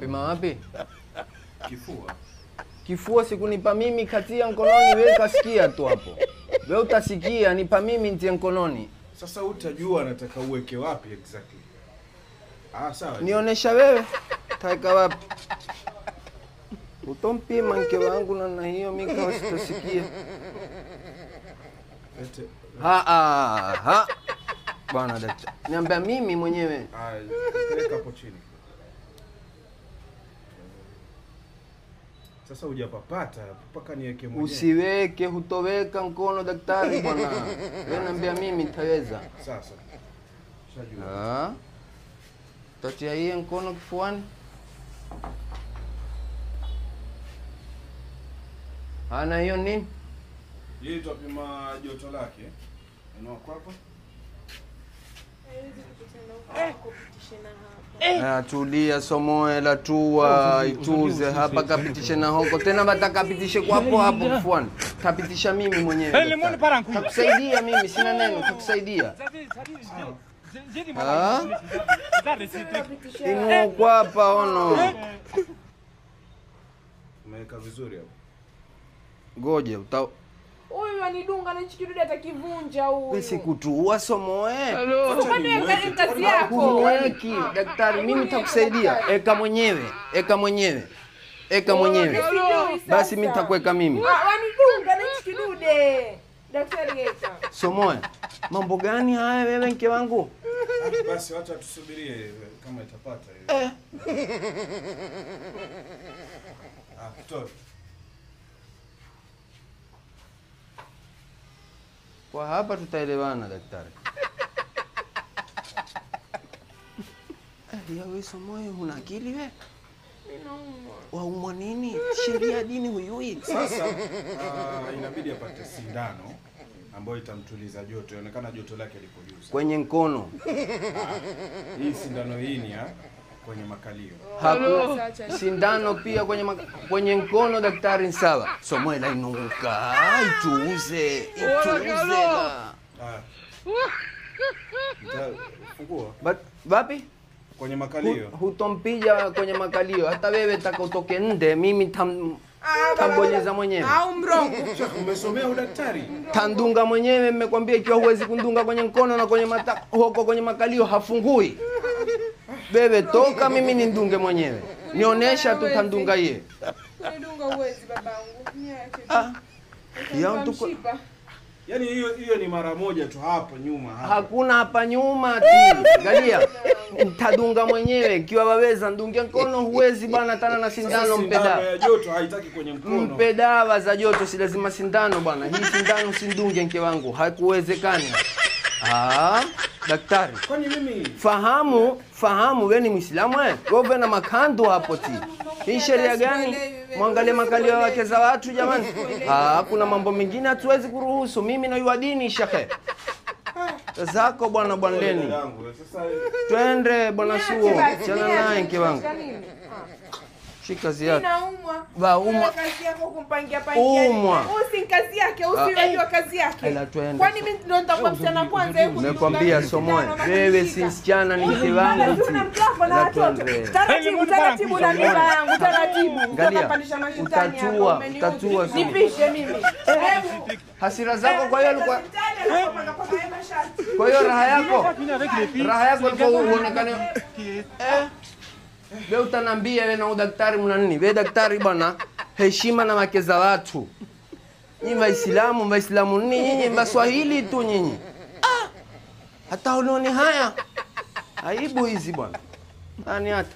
Unapima wapi? Kifua. Kifua sikunipa mimi, katia mkononi, wewe kasikia tu hapo. Wewe utasikia, nipa mimi ntie mkononi. Sasa utajua nataka uweke wapi exactly. Sawa. Nionesha wewe. Taika wapi? Utompima mke wangu na hiyo mimi kama sitasikia. Ha. Bwana daktari. Niambia mimi mwenyewe. Peleka hapo chini. Sasa hujapapata mpaka niweke mwenyewe. Usiweke, hutoweka mkono daktari bwana. Wewe niambia mimi nitaweza. Sasa. Shajua. Tatia hii mkono kifuani. Ana hiyo nini? Hii tupima joto lake. Unaona hapa? Tulia somoe la tua ituze hapa kapitishe na hoko tena batakapitishe kwa hapo kifuani. Tapitisha mimi mwenyewe. Takusaidia mimi sina neno takusaidia. Inu kwa hapa ono. Umeweka vizuri hapo. Ngoje Huyu anidunga na hichi kidude atakivunja huyu. wewe sikutua somoe. Kwani kazi yako? Huweki daktari mimi nitakusaidia. Eka mwenyewe. Basi mimi nitakuweka mimi. Wanidunga na hichi kidude. Daktari eka. Somoe. Mambo gani haya wewe mke wangu? Basi acha tusubirie kama itapata hiyo. Kutoa. Kwa hapa tutaelewana daktari. Ya wewe Somoe una akili wewe? Ninaumwa. Waumwa nini? Sheria ya dini huyui. Sasa inabidi apate sindano ambayo itamtuliza joto. Inaonekana joto lake liko juu sana. Kwenye mkono. Hii sindano hii ni ya kwenye makalio. Sindano pia kwenye mkono daktari sawa. Somoe la inuka. Ituuze la. Fungua. Wapi? Kwenye makalio. Hutompija kwenye makalio. Hata wewe taka utoke nde mimi tambonyeza mwenyewe. Au mrongo. Umesomea udaktari? Tandunga mwenyewe nimekwambia ikiwa huwezi kundunga kwenye mkono na kwenye huko kwenye makalio hafungui. Wewe toka mimi nindunge mwenyewe. Nionesha tu tandunga yeye. Nidunga uwezi babangu. Niache. Yaani hiyo ni mara moja tu hapo nyuma hapa. Hakuna hapa nyuma ti. Angalia. Nitadunga mwenyewe ikiwa waweza ndungia mkono huwezi bwana tana na sindano mpeda. Sindano ya joto haitaki kwenye mkono. Mpeda za joto si lazima sindano bwana. Hii sindano sindunge mke wangu. Haikuwezekani. Daktari. Kwani mimi fahamu wewe ni Muislamu wewe na makando hapo ti. Hii sheria gani? Mwangalie makalio wake za watu jamani. Kuna mambo mengine hatuwezi kuruhusu. Mimi na yua dini shekhe. Zako bwana bwandeni. Twende bwana Suo. Chana naye mke wangu. Shika ziatu. Ninaumwa. Waumwa. Kazi yako kumpangia Umwa. Usi kazi yake, usiwajua kazi yake. Kwani mimi ndo nitakuwa msichana kwanza hebu. Nimekwambia Somoe, wewe si msichana ni mke wangu. Taratibu na mila yangu, taratibu. Utatua. Nipishe mimi. Hasira zako kwa hiyo alikuwa kwa hiyo raha yako ilikuwa uonekane wewe utanambia wewe na udaktari mna nini? Wewe daktari bwana, heshima na wake za watu. Nyinyi Waislamu nyinyi Waswahili tu nyinyi. Hata unaoni haya? Aibu hizi bwana. Nani hata